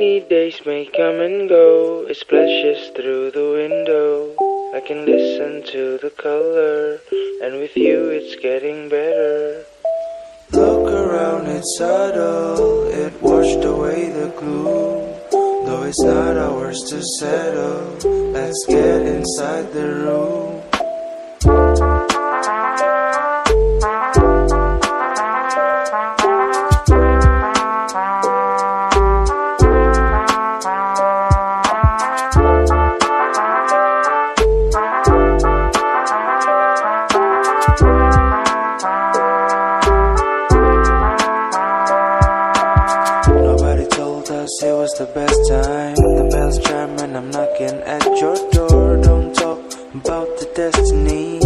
Rainy days may come and go, it splashes through the window. I can listen to the color, and with you it's getting better. Look around, it's subtle, it washed away the gloom. Though it's not ours to settle, let's get inside the room. It was the best time. The bells chime and I'm knocking at your door. Don't talk about the destiny,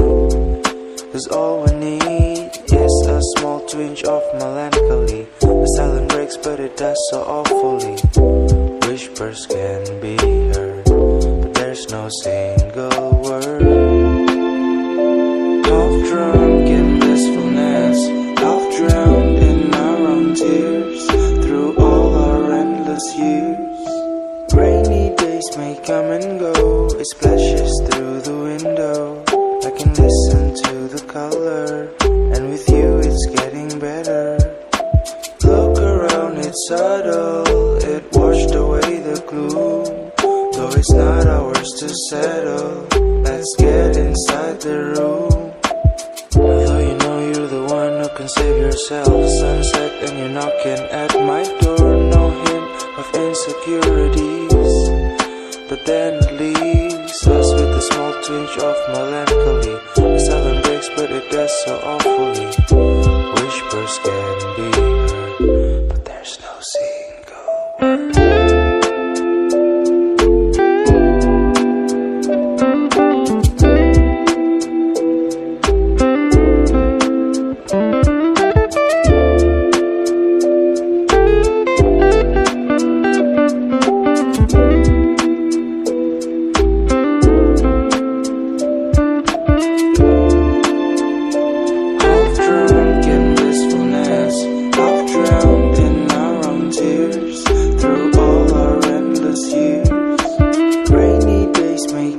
'cause all we need is a small twinge of melancholy. The silent breaks but it does so awfully. Whispers can be heard, but there's no single word. Half drunk in blissfulness, half drowned in our own tears. Through all our endless years, rainy days may come and go, it splashes through the window. I can listen to the color, and with you it's getting better. Look around, it's subtle, it washed away the gloom. Though it's not ours to settle, let's get inside the room. Although you know you're the one who can save yourself, the sunset and you're knocking at my door. No hint of insecurities, but then it leaves us with a small twinge of melancholy. The silent breaks but it does so awfully. Whispers can be heard, but there's no single word.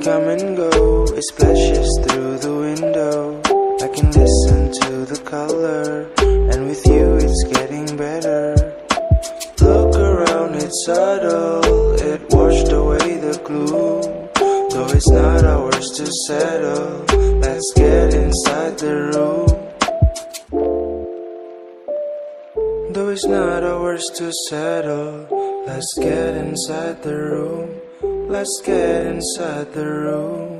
Come and go, it splashes through the window. I can listen to the color, and with you it's getting better. Look around, it's subtle, it washed away the gloom. Though it's not ours to settle, let's get inside the room. Though it's not ours to settle, let's get inside the room. Let's get inside the room.